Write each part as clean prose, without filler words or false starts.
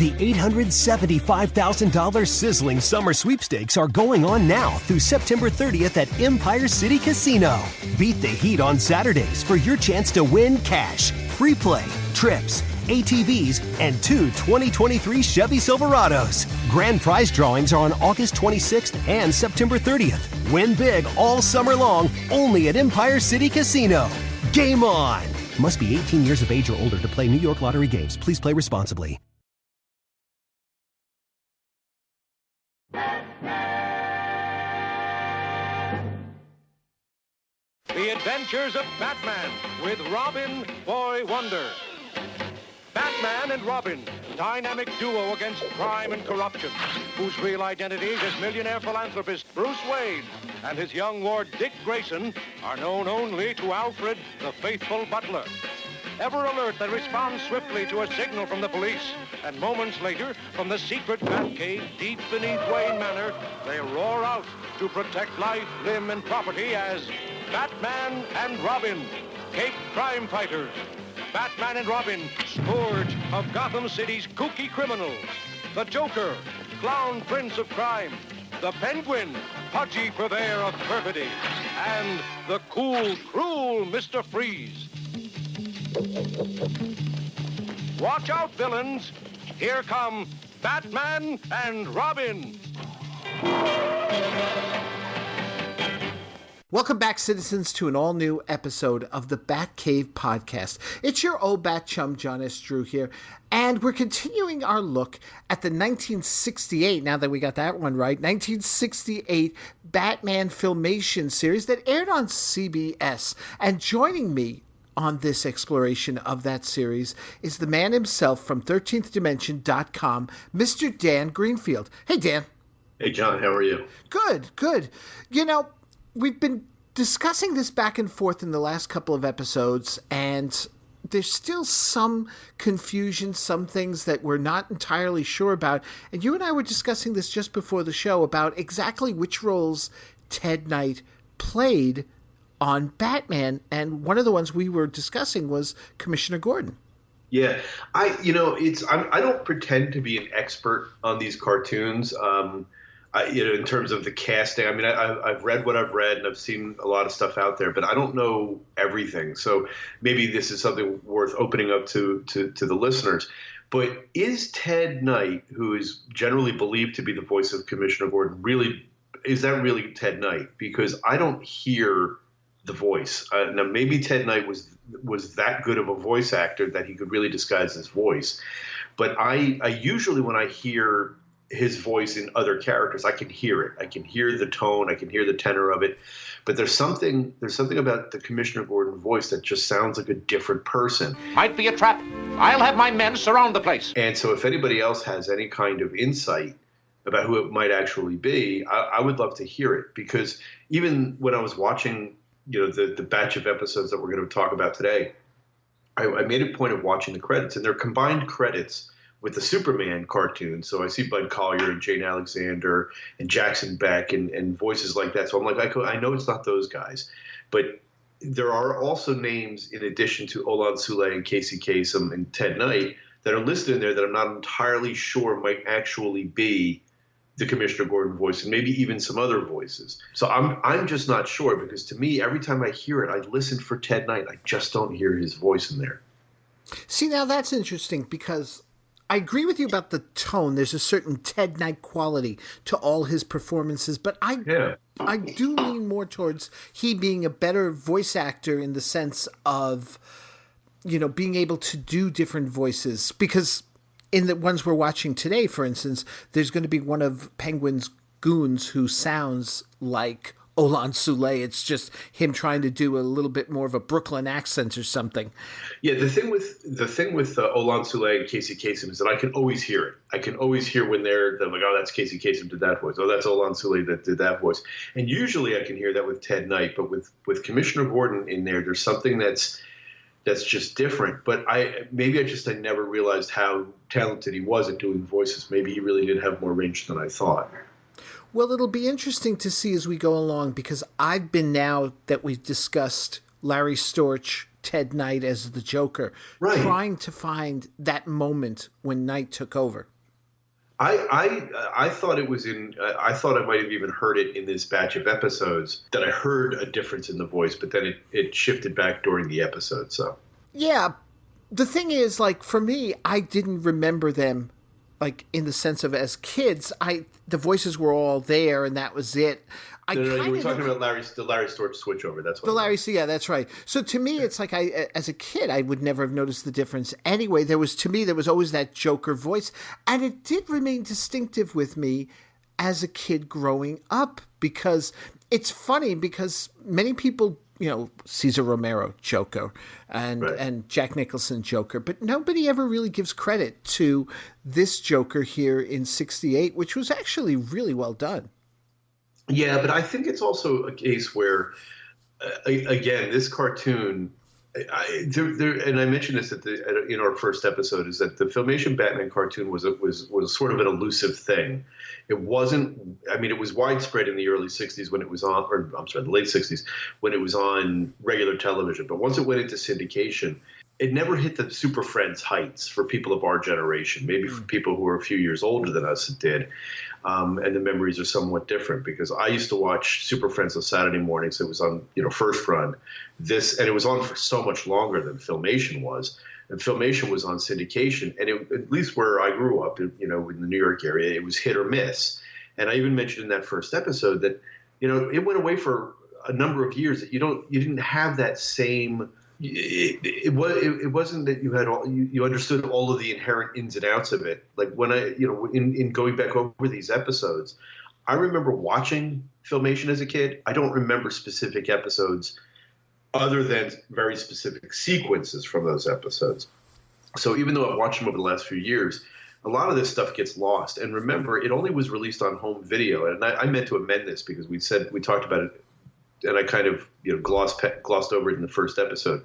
The $875,000 sizzling summer sweepstakes are going on now through September 30th at Empire City Casino. Beat the heat on Saturdays for your chance to win cash, free play, trips, ATVs, and two 2023 Chevy Silverados. Grand prize drawings are on August 26th and September 30th. Win big all summer long, only at Empire City Casino. Game on! Must be 18 years of age or older to play New York Lottery games. Please play responsibly. The Adventures of Batman with Robin, Boy Wonder. Batman and Robin, dynamic duo against crime and corruption, whose real identities as millionaire philanthropist Bruce Wayne and his young ward Dick Grayson are known only to Alfred, the faithful butler. Ever alert, they respond swiftly to a signal from the police, and moments later, from the secret Batcave deep beneath Wayne Manor, they roar out to protect life, limb, and property as Batman and Robin, Cape Crime Fighters. Batman and Robin, scourge of Gotham City's kooky criminals. The Joker, clown prince of crime. The Penguin, pudgy purveyor of perfidy. And the cool, cruel Mr. Freeze. Watch out, villains. Here come Batman and Robin. Welcome back, citizens, to an all-new episode of the Batcave podcast. It's your old bat chum, John S. Drew here, and we're continuing our look at the 1968, now that we got that one right, 1968 Batman Filmation series that aired on CBS. And joining me on this exploration of that series is the man himself from 13thdimension.com, Mr. Dan Greenfield. Hey, Dan. Hey, John, how are you? Good, good. You know, we've been discussing this back and forth in the last couple of episodes, and there's still some confusion, some things that we're not entirely sure about. And you and I were discussing this just before the show about exactly which roles Ted Knight played on Batman, and one of the ones we were discussing was Commissioner Gordon. Yeah, I don't pretend to be an expert on these cartoons. In terms of the casting, I mean, I've read what I've read and I've seen a lot of stuff out there, but I don't know everything. So maybe this is something worth opening up to the listeners. But is Ted Knight, who is generally believed to be the voice of Commissioner Gordon, is that really Ted Knight? Because I don't hear the voice. Now, maybe Ted Knight was that good of a voice actor that he could really disguise his voice. But I usually, when I hear his voice in other characters, I can hear it. I can hear the tone. I can hear the tenor of it. But there's something about the Commissioner Gordon voice that just sounds like a different person. Might be a trap. I'll have my men surround the place. And so if anybody else has any kind of insight about who it might actually be, I would love to hear it. Because even when I was watching, the batch of episodes that we're going to talk about today, I made a point of watching the credits, and they're combined credits with the Superman cartoon. So I see Bud Collyer and Jane Alexander and Jackson Beck and voices like that. So I'm like, I know it's not those guys. But there are also names, in addition to Olan Soule and Casey Kasem and Ted Knight, that are listed in there that I'm not entirely sure might actually be the Commissioner Gordon voice, and maybe even some other voices. So I'm just not sure, because to me, every time I hear it, I listen for Ted Knight. I just don't hear his voice in there. See, now that's interesting, because I agree with you about the tone. There's a certain Ted Knight quality to all his performances, but I do lean more towards he being a better voice actor in the sense of, being able to do different voices. Because in the ones we're watching today, for instance, there's going to be one of Penguin's goons who sounds like Olan Soule. It's just him trying to do a little bit more of a Brooklyn accent or something. Yeah, the thing with Olan Soule and Casey Kasem is that I can always hear it. I can always hear when they're like, oh, that's Casey Kasem did that voice. Oh, that's Olan Soule that did that voice. And usually I can hear that with Ted Knight, but with Commissioner Gordon in there's something that's just different. But I never realized how talented he was at doing voices. Maybe he really did have more range than I thought. Well, it'll be interesting to see as we go along, because I've been, now that we've discussed Larry Storch Ted Knight as the Joker, trying to find that moment when Knight took over. I thought it was I thought I might have even heard it in this batch of episodes, that I heard a difference in the voice, but then it shifted back during the episode. So yeah, the thing is, like, for me, I didn't remember them, like, in the sense of as kids. The voices were all there, and that was it. No, you were talking about the Larry Storch switchover. That's what the Larry. Yeah, that's right. So to me, it's like as a kid, I would never have noticed the difference. Anyway, there was always that Joker voice, and it did remain distinctive with me as a kid growing up, because it's funny because many people, Cesar Romero Joker and Jack Nicholson Joker, but nobody ever really gives credit to this Joker here in '68, which was actually really well done. Yeah, but I think it's also a case where, again, this cartoon, and I mentioned this in our first episode, is that the Filmation Batman cartoon was sort of an elusive thing. It wasn't. I mean, it was widespread in the early '60s when it was on, or I'm sorry, the late '60s when it was on regular television. But once it went into syndication, it never hit the Super Friends heights for people of our generation. Maybe for people who are a few years older than us, it did. And the memories are somewhat different, because I used to watch Super Friends on Saturday mornings. It was on, first run. And it was on for so much longer than Filmation was. And Filmation was on syndication. And at least where I grew up, in the New York area, it was hit or miss. And I even mentioned in that first episode that, it went away for a number of years that you didn't have that same. It wasn't that you had you understood all of the inherent ins and outs of it. Like when in going back over these episodes, I remember watching Filmation as a kid. I don't remember specific episodes other than very specific sequences from those episodes. So even though I've watched them over the last few years, a lot of this stuff gets lost. And remember, it only was released on home video. And I meant to amend this because we talked about it, and I kind of glossed over it in the first episode.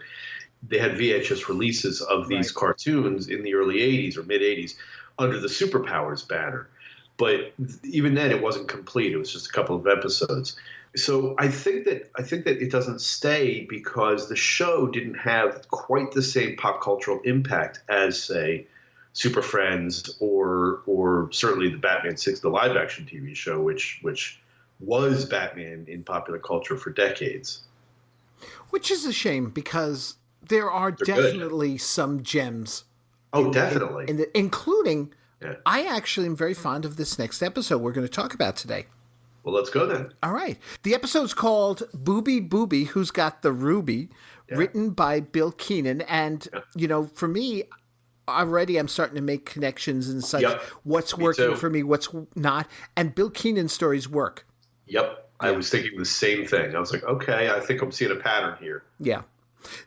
They had VHS releases of these cartoons in the early '80s or mid '80s under the Superpowers banner, but even then it wasn't complete. It was just a couple of episodes. So I think that it doesn't stay because the show didn't have quite the same pop cultural impact as, say, Super Friends or certainly the Batman 6, the live action TV show, which was Batman in popular culture for decades. Which is a shame, because there are definitely some gems. Oh, definitely. Including, I actually am very fond of this next episode we're going to talk about today. Well, let's go then. All right. The episode's called Bubi, Who's Got the Ruby, written by Bill Keenan. And, for me, already I'm starting to make connections and such. Yep. What's working for me, what's not. And Bill Keenan's stories work. Yep. I was thinking the same thing. I was like, okay, I think I'm seeing a pattern here. Yeah.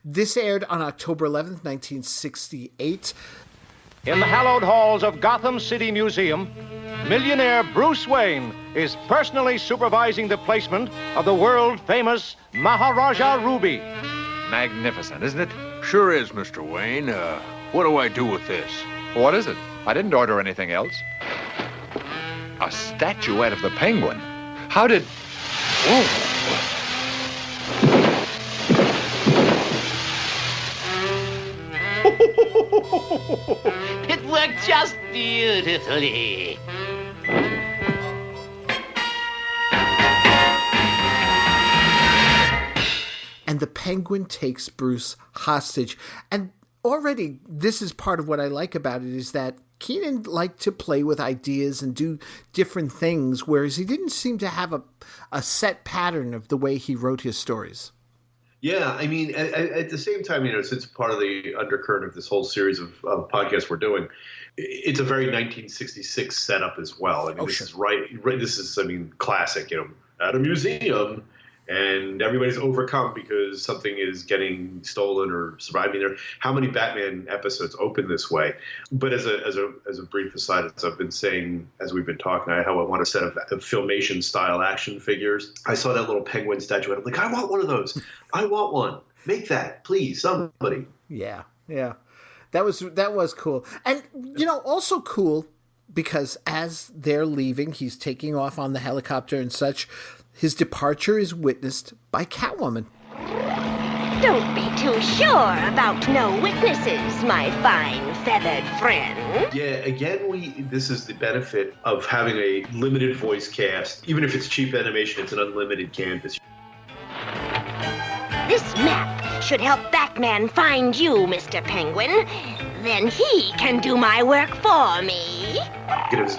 This aired on October 11th, 1968. In the hallowed halls of Gotham City Museum, millionaire Bruce Wayne is personally supervising the placement of the world-famous Maharaja Ruby. Magnificent, isn't it? Sure is, Mr. Wayne. What do I do with this? What is it? I didn't order anything else. A statuette of the Penguin. How did... Oh. It worked just beautifully. And the Penguin takes Bruce hostage. And already, this is part of what I like about it, is that Keenan liked to play with ideas and do different things, whereas he didn't seem to have a set pattern of the way he wrote his stories. Yeah, I mean, at the same time, since part of the undercurrent of this whole series of podcasts we're doing, it's a very 1966 setup as well. I mean, this is this is, classic, at a museum, and everybody's overcome because something is getting stolen or survived. I mean, how many Batman episodes open this way? But as a brief aside, as I've been saying, as we've been talking, how I want a set of Filmation style action figures. I saw that little penguin statue. I'm like, I want one of those. I want one. Make that, please, somebody. Yeah. That was cool. And, also cool because as they're leaving, he's taking off on the helicopter and such. His departure is witnessed by Catwoman. Don't be too sure about no witnesses, my fine feathered friend. Yeah, again, this is the benefit of having a limited voice cast. Even if it's cheap animation, it's an unlimited canvas. This map should help Batman find you, Mr. Penguin. Then he can do my work for me. You can have as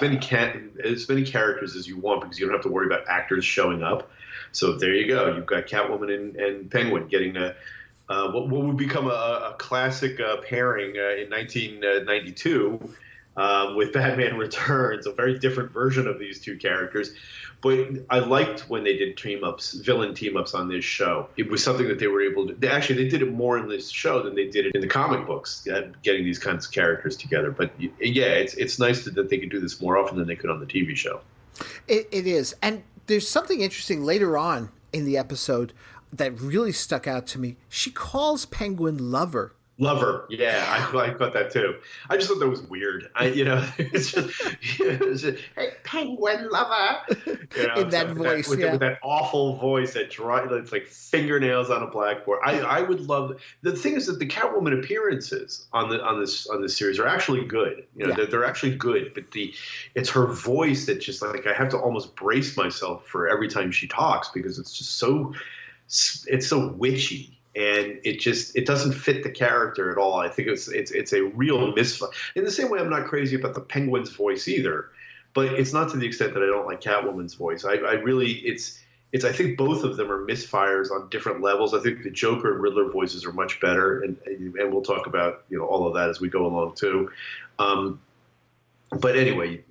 many characters as you want because you don't have to worry about actors showing up. So there you go. You've got Catwoman and Penguin getting what would become a classic pairing in 1992 with Batman Returns, a very different version of these two characters. But I liked when they did villain team-ups on this show. It was something that they were able to... They did it more in this show than they did it in the comic books, getting these kinds of characters together. But yeah, it's nice that they could do this more often than they could on the TV show. It is. And there's something interesting later on in the episode that really stuck out to me. She calls Penguin lover. Lover, yeah, I thought that too. I just thought that was weird. It's just hey, Penguin lover. In that voice, with that awful voice that's like fingernails on a blackboard. I would love. The thing is that the Catwoman appearances on this series are actually good. They're actually good, but it's her voice that just like I have to almost brace myself for every time she talks because it's just so witchy. And it doesn't fit the character at all. I think it's a real misfire. In the same way, I'm not crazy about the Penguin's voice either, but it's not to the extent that I don't like Catwoman's voice. I think both of them are misfires on different levels. I think the Joker and Riddler voices are much better, and we'll talk about all of that as we go along too. But anyway,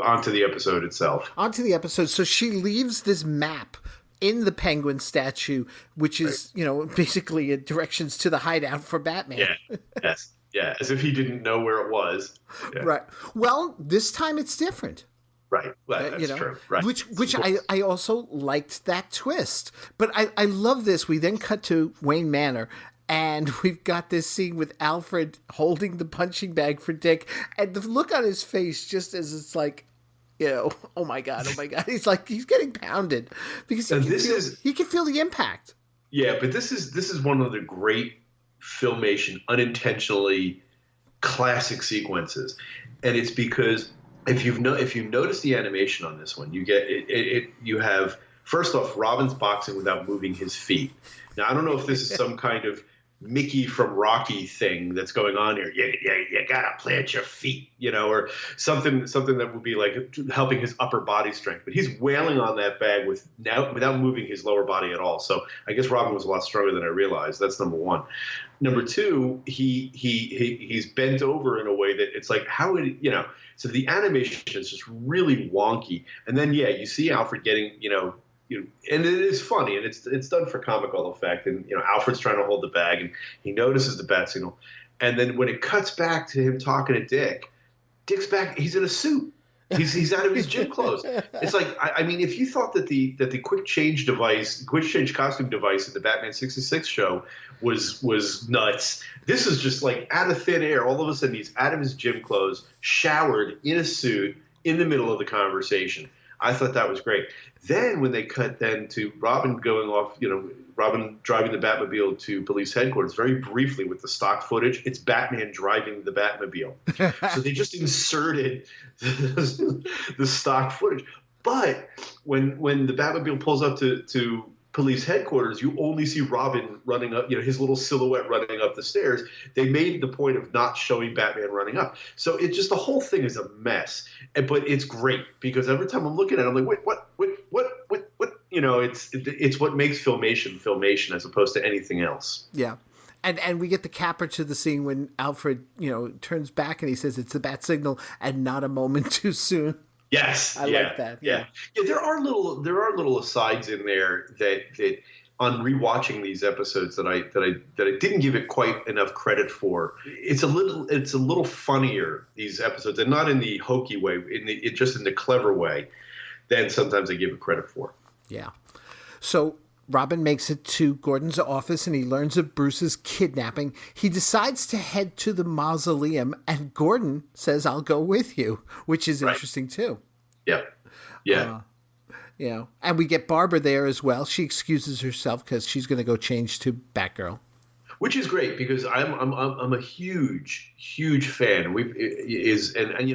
on to the episode itself. On to the episode. So she leaves this map in the Penguin statue, which is, basically directions to the hideout for Batman. Yeah, yes. Yeah, as if he didn't know where it was. Yeah. Right. Well, this time it's different. Right. Well, that's true. Right. Which I also liked that twist. But I love this. We then cut to Wayne Manor, and we've got this scene with Alfred holding the punching bag for Dick, and the look on his face just as it's like, oh my God. He's getting pounded because he can feel the impact. Yeah, but this is one of the great Filmation unintentionally classic sequences, and it's because if you notice the animation on this one, you get it. You have first off Robin's boxing without moving his feet. Now I don't know if this is some kind of Mickey from Rocky thing that's going on here. You gotta plant your feet, or something that would be like helping his upper body strength. But he's wailing on that bag without moving his lower body at all. So I guess Robin was a lot stronger than I realized. That's number one. Number two, he's bent over in a way that it's like how would So the animation is just really wonky. And then you see Alfred getting and it is funny, and it's done for comical effect. And Alfred's trying to hold the bag, and he notices the bat signal. And then when it cuts back to him talking to Dick's back. He's in a suit. He's out of his gym clothes. It's like I mean, if you thought that the quick change costume device in the Batman '66 show was nuts, this is just like out of thin air. All of a sudden, he's out of his gym clothes, showered, in a suit, in the middle of the conversation. I thought that was great. Then when they cut then to Robin going off, Robin driving the Batmobile to police headquarters, very briefly with the stock footage, it's Batman driving the Batmobile. So they just inserted the stock footage. But when the Batmobile pulls up to police headquarters, you only see Robin running up, his little silhouette running up the stairs. They made the point of not showing Batman running up. So it just, the whole thing is a mess. But it's great because every time I'm looking at it, I'm like, wait, what? It's what makes Filmation as opposed to anything else. Yeah. And we get the capper to the scene when Alfred, turns back and he says it's the bat signal and not a moment too soon. Yes, I like that. Yeah. There are little asides in there that on rewatching these episodes that I didn't give it quite enough credit for. It's a little funnier, these episodes, and not in the hokey way, just in the clever way, than sometimes I give it credit for. Yeah. So Robin makes it to Gordon's office and he learns of Bruce's kidnapping. He decides to head to the mausoleum and Gordon says, I'll go with you, which is interesting too. Yeah. Yeah. You know, and we get Barbara there as well. She excuses herself because she's going to go change to Batgirl. Which is great because I'm a huge fan. And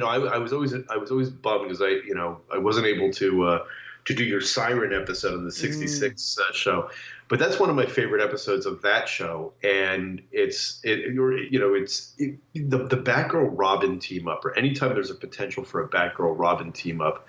I was always bummed because I wasn't able to do your Siren episode on the '66 show, but that's one of my favorite episodes of that show. And it's the Batgirl Robin team up, or anytime there's a potential for a Batgirl Robin team up.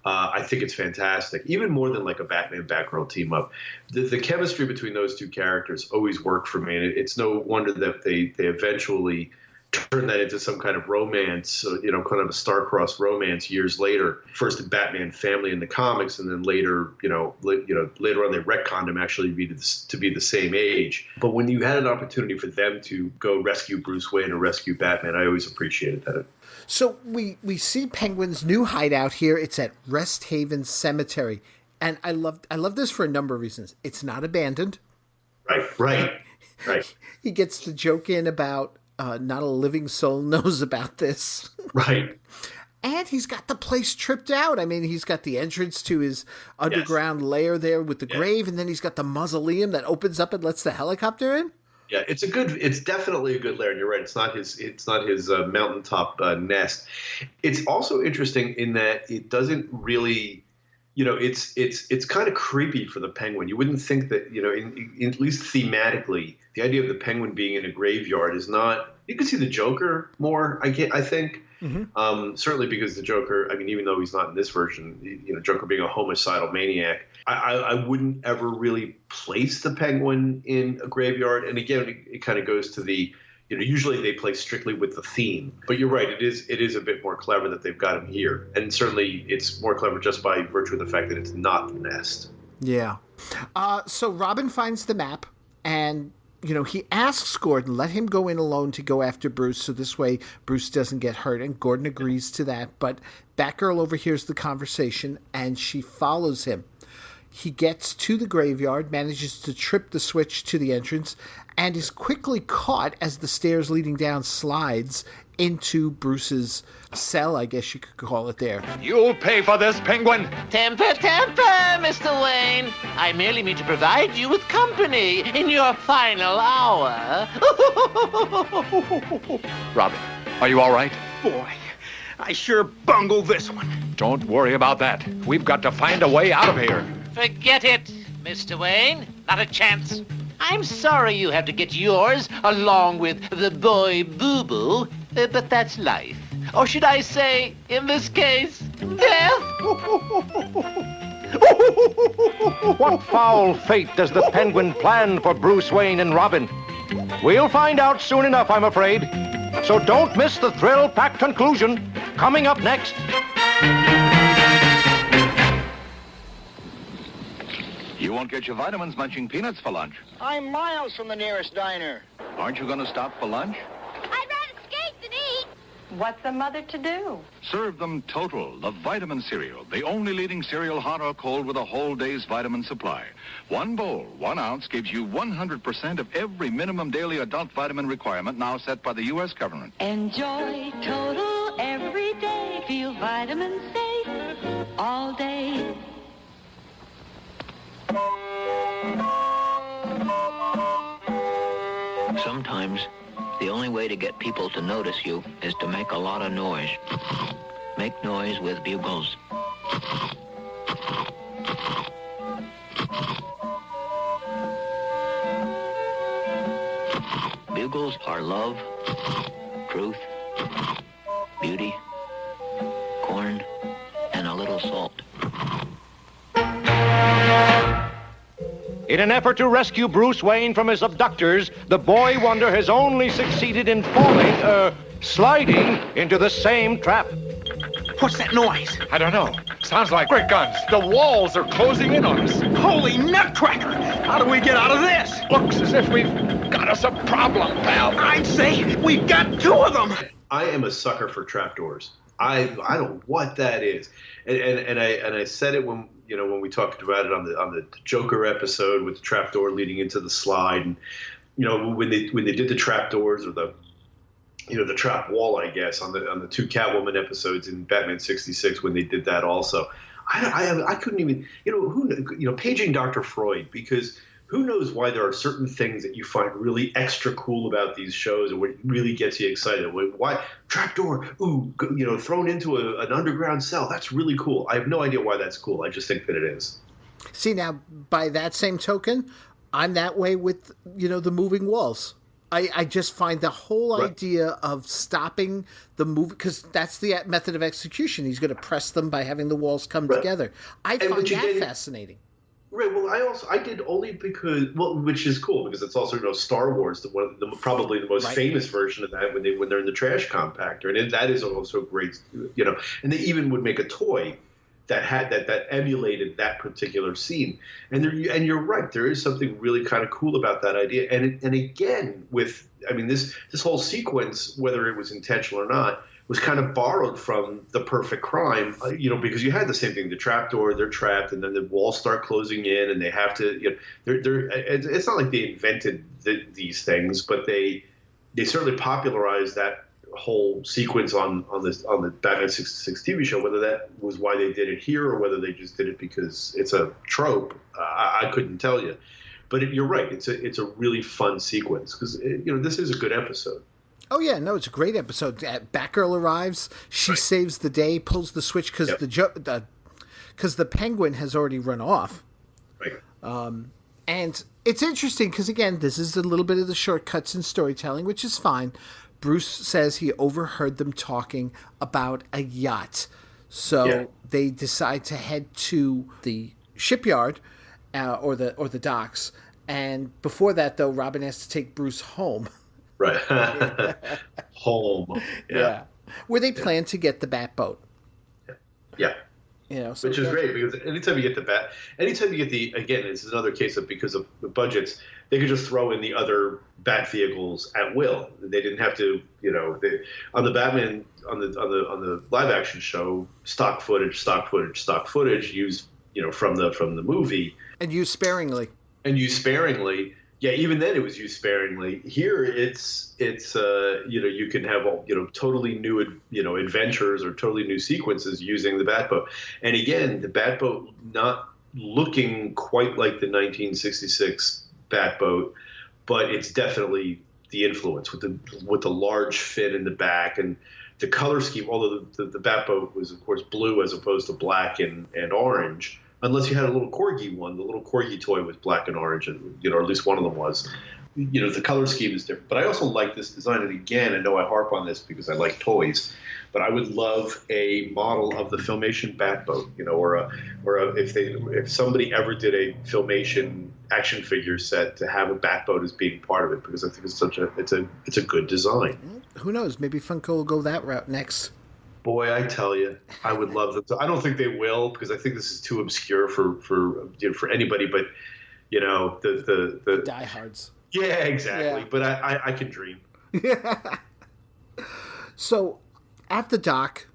I think it's fantastic, even more than like a Batman-Batgirl team-up. The chemistry between those two characters always worked for me, and it's no wonder that they eventually turned that into some kind of romance, kind of a star-crossed romance years later. First in Batman Family in the comics, and then later, later on they retconned them actually to be the same age. But when you had an opportunity for them to go rescue Bruce Wayne or rescue Batman, I always appreciated that. So we see Penguin's new hideout here. It's at Rest Haven Cemetery. And I love this for a number of reasons. It's not abandoned. Right. He gets the joke in about not a living soul knows about this. Right. And he's got the place tripped out. I mean, he's got the entrance to his underground lair there with the grave, and then he's got the mausoleum that opens up and lets the helicopter in. Yeah, it's definitely a good lair, and you're right. It's not his mountaintop nest. It's also interesting in that it doesn't really, it's kind of creepy for the Penguin. You wouldn't think that, in at least thematically, the idea of the Penguin being in a graveyard is not. You can see the Joker more. I think. Mm-hmm. Certainly because the Joker, I mean, even though he's not in this version, Joker being a homicidal maniac, I wouldn't ever really place the Penguin in a graveyard. And again, it kind of goes to the, usually they play strictly with the theme. But you're right, it is a bit more clever that they've got him here. And certainly it's more clever just by virtue of the fact that it's not the nest. Yeah. So Robin finds the map and he asks Gordon, let him go in alone to go after Bruce, so this way Bruce doesn't get hurt, and Gordon agrees to that. But Batgirl overhears the conversation, and she follows him. He gets to the graveyard, manages to trip the switch to the entrance, and is quickly caught as the stairs leading down slides into Bruce's cell, I guess you could call it there. You'll pay for this, Penguin! Temper, Mr. Wayne. I merely mean to provide you with company in your final hour. Robin, are you all right? Boy, I sure bungled this one. Don't worry about that. We've got to find a way out of here. Forget it, Mr. Wayne. Not a chance. I'm sorry you have to get yours along with the boy Boo-Boo, but that's life. Or should I say, in this case, death? What foul fate does the Penguin plan for Bruce Wayne and Robin? We'll find out soon enough, I'm afraid. So don't miss the thrill-packed conclusion. Coming up next. You won't get your vitamins munching peanuts for lunch. I'm miles from the nearest diner. Aren't you going to stop for lunch? I'd rather skate than eat. What's a mother to do? Serve them Total, the vitamin cereal, the only leading cereal hot or cold with a whole day's vitamin supply. 1 bowl, 1 ounce gives you 100% of every minimum daily adult vitamin requirement now set by the U.S. government. Enjoy Total every day. Feel vitamin safe all day. Sometimes the only way to get people to notice you is to make a lot of noise. Make noise with bugles. Bugles are love, truth, beauty, corn, and a little salt. In an effort to rescue Bruce Wayne from his abductors, the Boy Wonder has only succeeded in sliding into the same trap. What's that noise? I don't know. Sounds like brick guns. The walls are closing in on us. Holy nutcracker! How do we get out of this? Looks as if we've got us a problem, pal. I'd say we've got 2 of them. I am a sucker for trapdoors. I don't know what that is, and I said it when we talked about it on the Joker episode with the trapdoor leading into the slide, and when they did the trapdoors or the trap wall, I guess on the 2 Catwoman episodes in Batman '66 when they did that also. I couldn't even, paging Dr. Freud, because who knows why there are certain things that you find really extra cool about these shows, or what really gets you excited. Why trapdoor? Ooh, thrown into an underground cell. That's really cool. I have no idea why that's cool. I just think that it is. See, now, by that same token, I'm that way with, the moving walls. I just find the whole idea of stopping the movie, because that's the method of execution. He's going to press them by having the walls come together. I find that fascinating. Right. Well, I did only because, which is cool, because it's also Star Wars, probably the most famous version of that when they're in the trash compactor, and that is also great. And they even would make a toy that had that emulated that particular scene. And you're right, there is something really kind of cool about that idea. And again, this whole sequence, whether it was intentional or not, was kind of borrowed from The Perfect Crime, because you had the same thing, the trapdoor, they're trapped, and then the walls start closing in, and they have to, it's not like they invented these things, but they certainly popularized that whole sequence on the Batman 66 TV show. Whether that was why they did it here or whether they just did it because it's a trope, I couldn't tell you. But you're right, it's a really fun sequence, because this is a good episode. Oh, yeah, no, it's a great episode. Batgirl arrives, she saves the day, pulls the switch because the Penguin has already run off. Right. And it's interesting because, again, this is a little bit of the shortcuts in storytelling, which is fine. Bruce says he overheard them talking about a yacht. So they decide to head to the shipyard or the docks. And before that, though, Robin has to take Bruce home. Right. Home. Yeah. Where they plan to get the Batboat. Yeah. So which is great, because anytime you get again, this is another case of, because of the budgets, they could just throw in the other Bat vehicles at will. They didn't have to, on the Batman, on the live action show, stock footage used, from the movie. And used sparingly. Yeah, even then it was used sparingly. Here it's you can have totally new adventures or totally new sequences using the Batboat. And again, the Batboat not looking quite like the 1966 Batboat, but it's definitely the influence with the large fin in the back and the color scheme. Although the Batboat was of course blue as opposed to black and orange. Unless you had a little Corgi one. The little Corgi toy was black and orange, and, or at least one of them was. The color scheme is different. But I also like this design. And again, I know I harp on this because I like toys, but I would love a model of the Filmation Batboat, if somebody ever did a Filmation action figure set, to have a Batboat as being part of it, because I think it's a good design. Who knows? Maybe Funko will go that route next. Boy, I tell you, I would love them. I don't think they will, because I think this is too obscure for anybody. But the diehards. Yeah, exactly. Yeah. But I can dream. So, at the dock,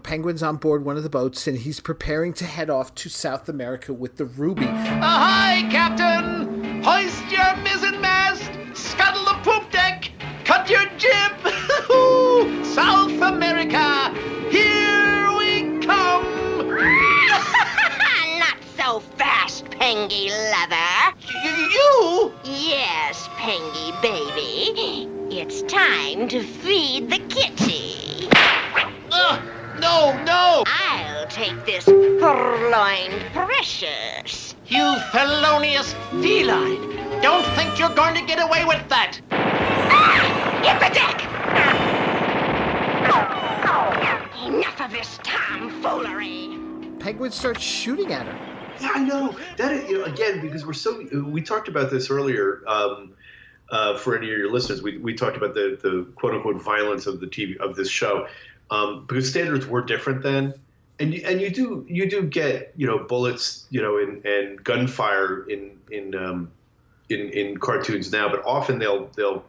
Penguin's on board one of the boats, and he's preparing to head off to South America with the Ruby. Ahoy, Captain! Hoist your mizzenmast! Scuttle the poop deck! Cut your jib! South America! Here we come! Not so fast, Pengy Leather. You? Yes, Pengy baby. It's time to feed the kitty. No! I'll take this purloined precious. You felonious feline! Don't think you're going to get away with that! Get the deck! Enough of this tomfoolery. Penguin starts shooting at her. Yeah, I know. That is, again, because we talked about this earlier. For any of your listeners, we talked about the quote unquote violence of this show, because standards were different then, and you do get bullets and gunfire in cartoons now, but often they'll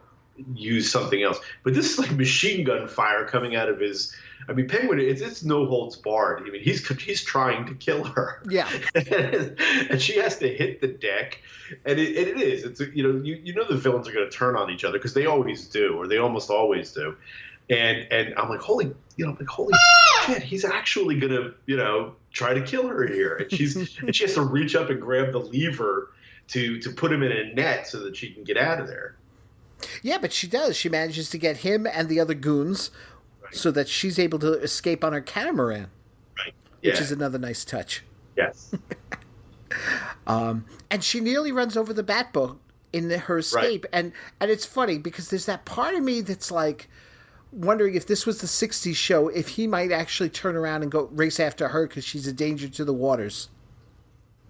use something else. But this is like machine gun fire coming out of his. I mean, Penguin, it's no holds barred. I mean, he's trying to kill her. Yeah. And she has to hit the deck, and it is. It's the villains are going to turn on each other, because they always do, or they almost always do. And I'm like, holy shit, he's actually gonna, try to kill her here. And she has to reach up and grab the lever to put him in a net so that she can get out of there. Yeah, but she does. She manages to get him and the other goons so that she's able to escape on her catamaran. Right. Yeah. Which is another nice touch. Yes. And she nearly runs over the Batboat in her escape. Right. And it's funny because there's that part of me that's like wondering if this was the 60s show, if he might actually turn around and go race after her because she's a danger to the waters.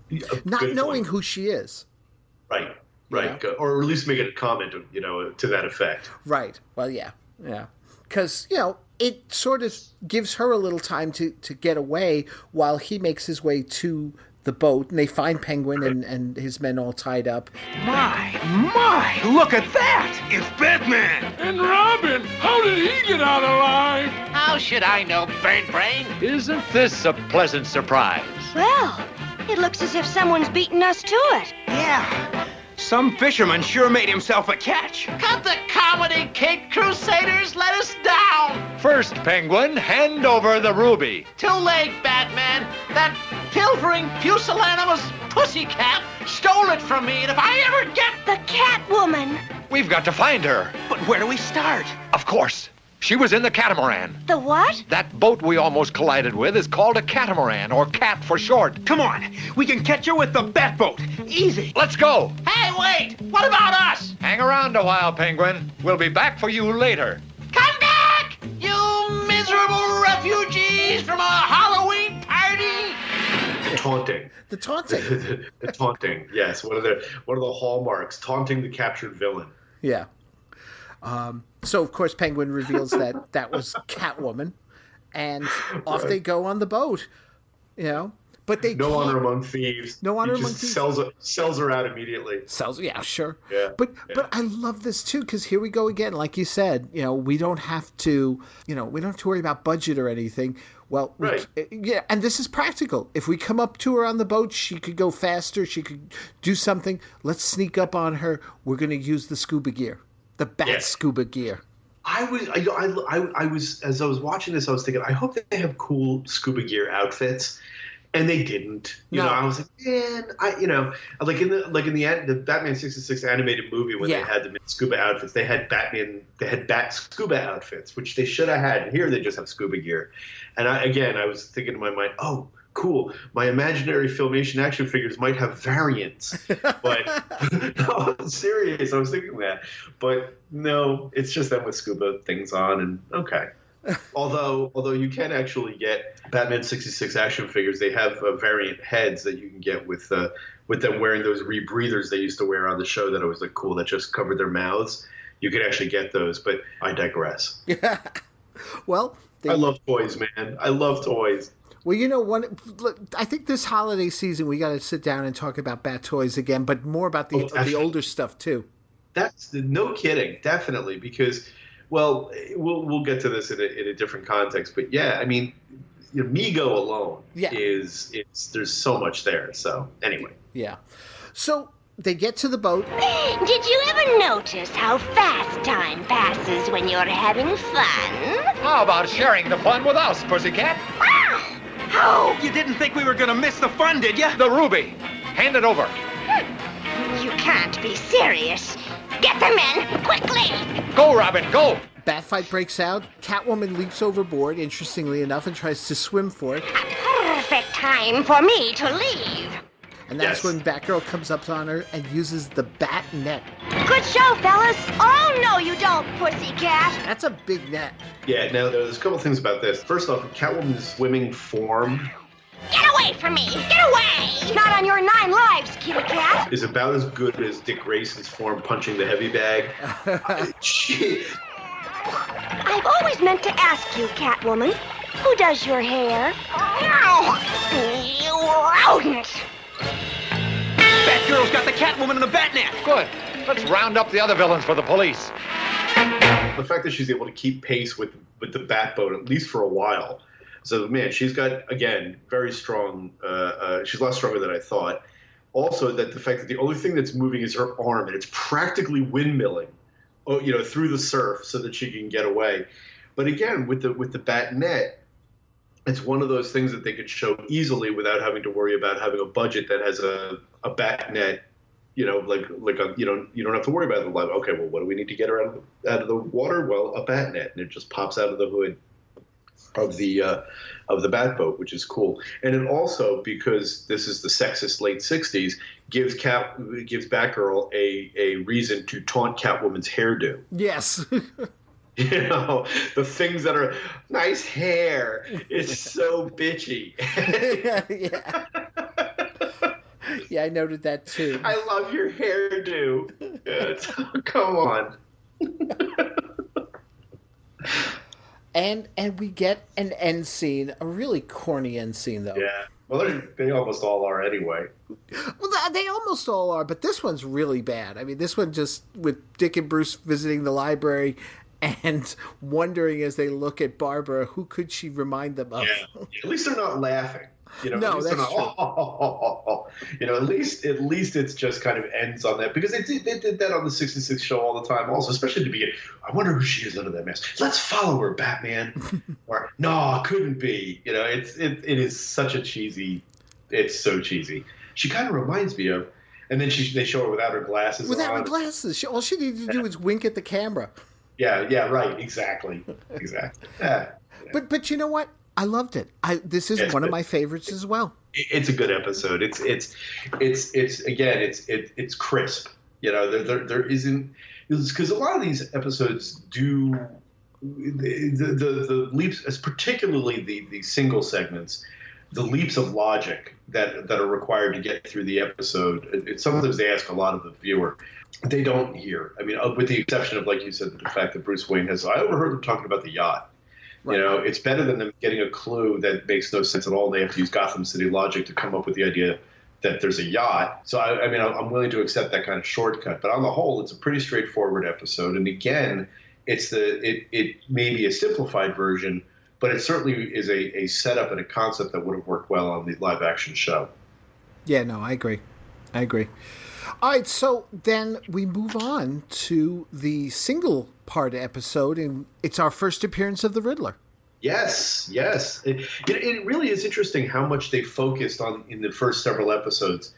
Yeah, not knowing who she is. Right. Right. Or at least make a comment, to that effect. Right. Well, yeah. Yeah. Because, it sort of gives her a little time to get away while he makes his way to the boat, and they find Penguin and his men all tied up. My, look at that! It's Batman! And Robin! How did he get out alive? How should I know, Bird Brain? Isn't this a pleasant surprise? Well, it looks as if someone's beaten us to it. Yeah. Some fisherman sure made himself a catch. Cut the comedy, Cape Crusaders! Let us down! First, Penguin, hand over the ruby. Too late, Batman. That pilfering pusillanimous pussycat stole it from me, and if I ever get... The Catwoman! We've got to find her. But where do we start? Of course. She was in the catamaran. The what? That boat we almost collided with is called a catamaran, or cat for short. Come on. We can catch her with the Batboat. Easy. Let's go. Hey, wait! What about us? Hang around a while, Penguin. We'll be back for you later. Come back! You miserable refugees from a Halloween party! Taunting. The taunting. The taunting, yes. One of the hallmarks, taunting the captured villain. Yeah. So, of course, Penguin reveals that was Catwoman, and off they go on the boat, But they no honor among thieves. No honor among thieves. Sells her out immediately. Yeah, sure. Yeah. But I love this too because here we go again. Like you said, we don't have to, we don't have to worry about budget or anything. Well, right. And this is practical. If we come up to her on the boat, she could go faster. She could do something. Let's sneak up on her. We're going to use the scuba gear. The bat scuba gear. I was as I was watching this, I was thinking, I hope they have cool scuba gear outfits, and they didn't. I was like, man, like in the Batman '66 animated movie when they had them in scuba outfits, they had bat scuba outfits, which they should have had. Here they just have scuba gear, and I was thinking in my mind, oh, cool. My imaginary Filmation action figures might have variants, but no, I'm serious. I was thinking that, but no, it's just them with scuba things on, and okay. Although you can actually get Batman '66 action figures, they have variant heads that you can get with them wearing those rebreathers they used to wear on the show that always looked cool that just covered their mouths. You could actually get those, but I digress. Well, I love toys, man. I love toys. Well, I think this holiday season we got to sit down and talk about Bat Toys again, but more about the older stuff too. That's no kidding, definitely, because we'll get to this in a different context, but yeah, I mean, Mego alone is there's so much there. So anyway, so they get to the boat. Did you ever notice how fast time passes when you're having fun? How about sharing the fun with us, Pussycat? Oh, you didn't think we were going to miss the fun, did you? The ruby. Hand it over. You can't be serious. Get the men, quickly! Go, Robin, go! Bat fight breaks out. Catwoman leaps overboard, interestingly enough, and tries to swim for it. A perfect time for me to leave. And that's when Batgirl comes up on her and uses the bat net. Good show, fellas. Oh, no, you don't, pussycat. That's a big net. Yeah, now there's a couple things about this. First off, Catwoman's swimming form... Get away from me! Get away! Not on your 9 lives, kitty cat. ...is about as good as Dick Grayson's form punching the heavy bag. I've always meant to ask you, Catwoman, who does your hair? You rodent! Batgirl's got the Catwoman in the Batnet. Good. Let's round up the other villains for the police. The fact that she's able to keep pace with the Batboat, at least for a while. So, man, she's got, again, very strong. She's a lot stronger than I thought. Also, that the fact that the only thing that's moving is her arm, and it's practically windmilling, through the surf so that she can get away. But again, with the Batnet, it's one of those things that they could show easily without having to worry about having a budget that has a Batnet. You know, you don't have to worry about the live. Okay, well, what do we need to get her out of the water? Well, a Batnet, and it just pops out of the hood of the Batboat, which is cool. And it also, because this is the sexist late '60s, gives Batgirl a reason to taunt Catwoman's hairdo. Yes. You know, the things that are nice hair. It's so bitchy. Yeah. Yeah, I noted that too. I love your hairdo. Come on. And we get an end scene, a really corny end scene, though. Yeah. Well, they almost all are anyway. Well, they almost all are, but this one's really bad. I mean, this one just with Dick and Bruce visiting the library and wondering as they look at Barbara, who could she remind them of? Yeah. At least they're not laughing. You know, no, that's not, true. You know, at least it's just kind of ends on that, because they did that on the '66 show all the time. Also, especially to begin, I wonder who she is under that mask. Let's follow her, Batman. Or no, couldn't be. You know, it is such a cheesy. It's so cheesy. She kind of reminds me of, and then they show her without her glasses. Without her glasses, all she needed to do was wink at the camera. Yeah, right, exactly. Yeah. But you know what? I loved it. This is one of my favorites as well. It's a good episode. It's crisp. You know, there isn't, because a lot of these episodes do the leaps, particularly the single segments, the leaps of logic that are required to get through the episode. Sometimes they ask a lot of the viewer. They don't hear. I mean, with the exception of, like you said, the fact that Bruce Wayne has. I overheard them talking about the yacht. Right. You know, it's better than them getting a clue that makes no sense at all. And they have to use Gotham City logic to come up with the idea that there's a yacht. So, I mean, I'm willing to accept that kind of shortcut. But on the whole, it's a pretty straightforward episode. And again, it may be a simplified version, but it certainly is a setup and a concept that would have worked well on the live action show. Yeah, no, I agree. All right, so then we move on to the single part episode, and it's our first appearance of the Riddler. Yes. It really is interesting how much they focused on in the first several episodes.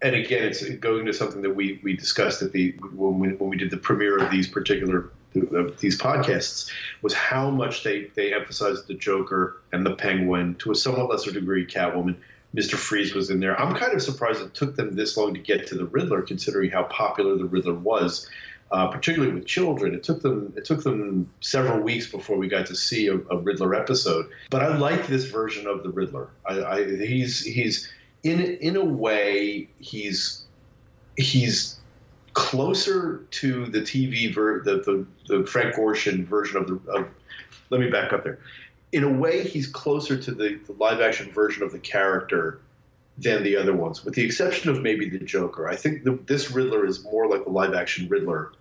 And again, it's going to something that we discussed at when we did the premiere of these podcasts, was how much they emphasized the Joker and the Penguin, to a somewhat lesser degree Catwoman. Mr. Freeze was in there. I'm kind of surprised it took them this long to get to the Riddler, considering how popular the Riddler was, particularly with children. It took them several weeks before we got to see a Riddler episode. But I like this version of the Riddler. He's in a way he's closer to the TV the Frank Gorshin version of. Let me back up there. In a way, he's closer to the live-action version of the character than the other ones, with the exception of maybe the Joker. I think this Riddler is more like the live-action Riddler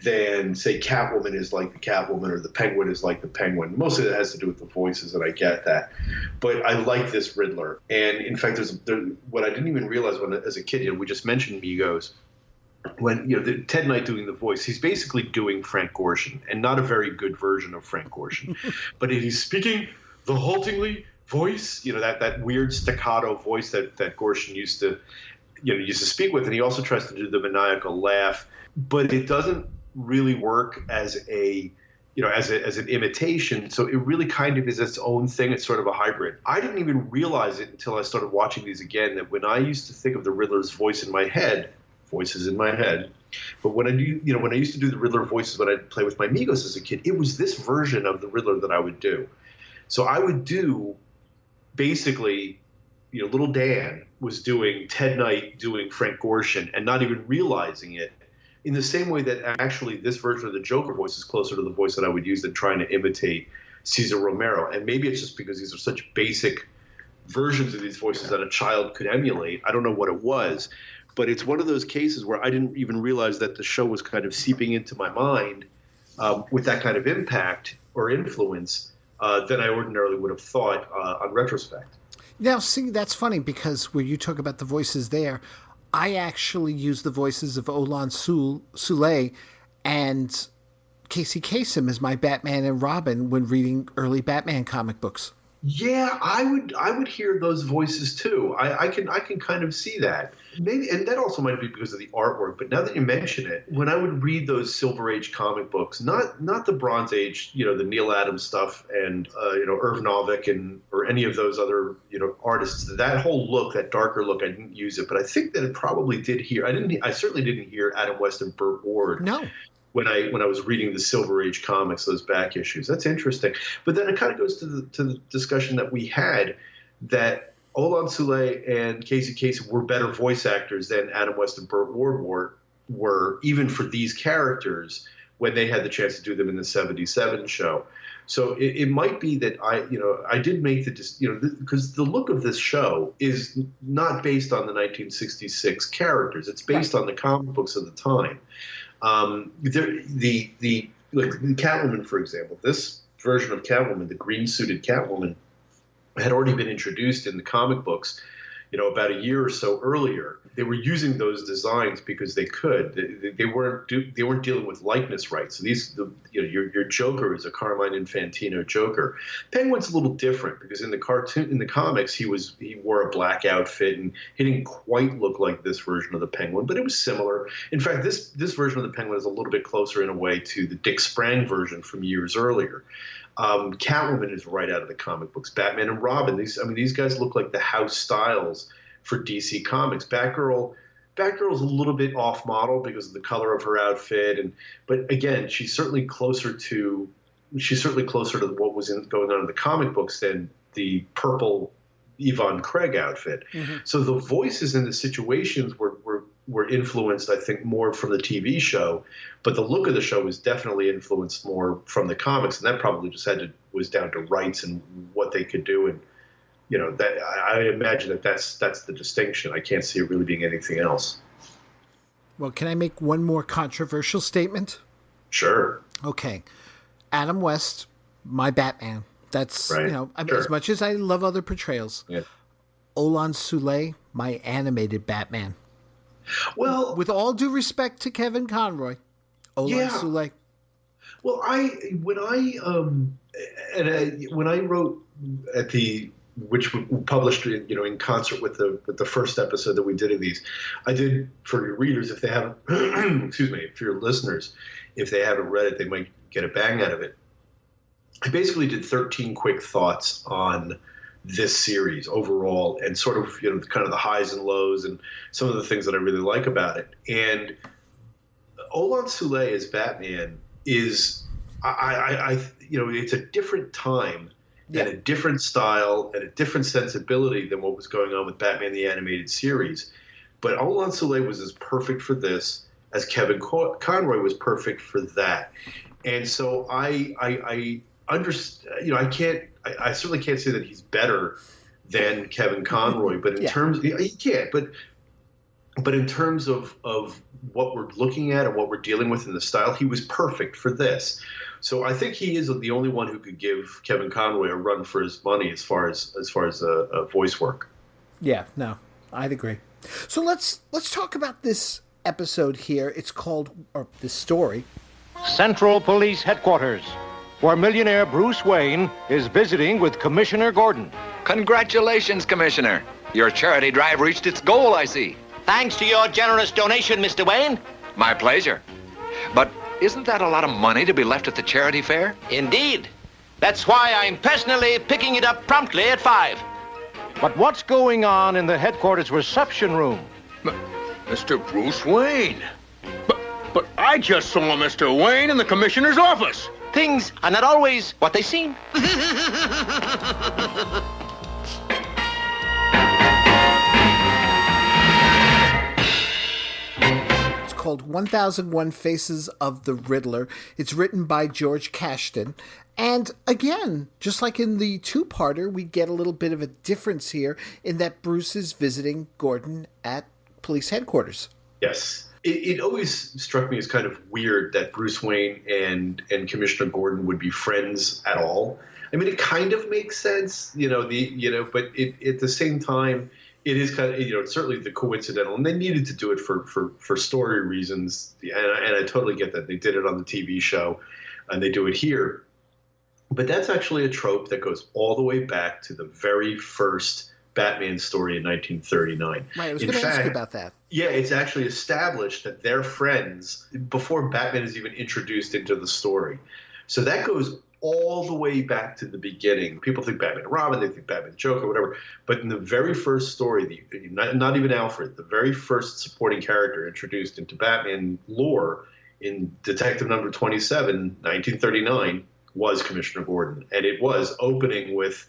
than, say, Catwoman is like the Catwoman or the Penguin is like the Penguin. Most of it has to do with the voices, and I get that. But I like this Riddler. And, in fact, there's what I didn't even realize as a kid, we just mentioned Migos. When Ted Knight doing the voice, he's basically doing Frank Gorshin, and not a very good version of Frank Gorshin. But he's speaking the haltingly voice, that weird staccato voice that Gorshin used to speak with, and he also tries to do the maniacal laugh, but it doesn't really work as an imitation. So it really kind of is its own thing. It's sort of a hybrid. I didn't even realize it until I started watching these again, that when I used to think of the Riddler's voices in my head, but when I used to do the Riddler voices when I'd play with my Migos as a kid, it was this version of the Riddler that I would do. So I would do basically, little Dan was doing Ted Knight doing Frank Gorshin and not even realizing it, in the same way that actually this version of the Joker voice is closer to the voice that I would use than trying to imitate Cesar Romero. And maybe it's just because these are such basic versions of these voices that a child could emulate. I don't know what it was. But it's one of those cases where I didn't even realize that the show was kind of seeping into my mind with that kind of impact or influence than I ordinarily would have thought on retrospect. Now, see, that's funny, because when you talk about the voices there, I actually use the voices of Olan Soule, and Casey Kasem as my Batman and Robin when reading early Batman comic books. Yeah, I would hear those voices too. I can kind of see that. Maybe, and that also might be because of the artwork. But now that you mention it, when I would read those Silver Age comic books, not the Bronze Age, the Neil Adams stuff and Irv Novick or any of those other artists, that whole look, that darker look, I didn't use it. But I think that it probably did hear. I certainly didn't hear Adam West and Burt Ward. No. When I was reading the Silver Age comics, those back issues. That's interesting. But then it kind of goes to the discussion that we had that Olan Soule and Casey Kasem were better voice actors than Adam West and Burt Ward were even for these characters when they had the chance to do them in the 77 show. So it might be that I did make because the look of this show is not based on the 1966 characters. It's based on the comic books of the time. The Catwoman, for example, this version of Catwoman, the green-suited Catwoman, had already been introduced in the comic books, about a year or so earlier. They were using those designs because they could. They weren't dealing with likeness rights. So your Joker is a Carmine Infantino Joker. Penguin's a little different because in the comics, he wore a black outfit and he didn't quite look like this version of the Penguin, but it was similar. In fact, this version of the Penguin is a little bit closer in a way to the Dick Sprang version from years earlier. Catwoman is right out of the comic books. Batman and Robin. These guys look like the house styles for DC Comics. Batgirl's a little bit off model because of the color of her outfit, but again, she's certainly closer to what was going on in the comic books than the purple Yvonne Craig outfit. Mm-hmm. So the voices in the situations were influenced, I think, more from the TV show, but the look of the show was definitely influenced more from the comics, and that probably just was down to rights and what they could do, and that I imagine that's the distinction. I can't see it really being anything else. Well, can I make one more controversial statement? Sure. Okay, Adam West, my Batman. That's right. Sure. As much as I love other portrayals, yeah. Olan Soule, my animated Batman. Well, with all due respect to Kevin Conroy, Olan Soule. Well, when I wrote which we published, in concert with the first episode that we did of these, I did for your readers if they haven't, excuse me, for your listeners, if they haven't read it, they might get a bang out of it. I basically did 13 quick thoughts on this series overall and sort of, kind of the highs and lows and some of the things that I really like about it. And Olan Soule as Batman is, it's a different time and a different style and a different sensibility than what was going on with Batman the Animated Series. But Olan Soule was as perfect for this as Kevin Conroy was perfect for that. And so I understand, I certainly can't say that he's better than Kevin Conroy, but in terms, he can't, but in terms of what we're looking at and what we're dealing with in the style, he was perfect for this. So I think he is the only one who could give Kevin Conroy a run for his money as far as voice work. Yeah, no, I'd agree. So let's talk about this episode here. It's called, or this story, Central Police Headquarters, where millionaire Bruce Wayne is visiting with Commissioner Gordon. Congratulations, Commissioner. Your charity drive reached its goal, I see. Thanks to your generous donation, Mr. Wayne. My pleasure. But isn't that a lot of money to be left at the charity fair? Indeed. That's why I'm personally picking it up promptly at 5. But what's going on in the headquarters reception room? Mr. Bruce Wayne. But I just saw Mr. Wayne in the commissioner's office. Things are not always what they seem. It's called 1001 Faces of the Riddler. It's written by George Cashton. And again, just like in the two-parter, we get a little bit of a difference here in that Bruce is visiting Gordon at police headquarters. Yes. It always struck me as kind of weird that Bruce Wayne and Commissioner Gordon would be friends at all. I mean, it kind of makes sense, but at the same time, it is kind of, it's certainly the coincidental, and they needed to do it for story reasons, and I totally get that. They did it on the TV show, and they do it here. But that's actually a trope that goes all the way back to the very first Batman story in 1939. Right, I was going to ask you about that. Yeah, it's actually established that they're friends before Batman is even introduced into the story. So that goes all the way back to the beginning. People think Batman and Robin, they think Batman and Joker, whatever. But in the very first story, not even Alfred, the very first supporting character introduced into Batman lore in Detective Number 27, 1939, was Commissioner Gordon. And it was opening with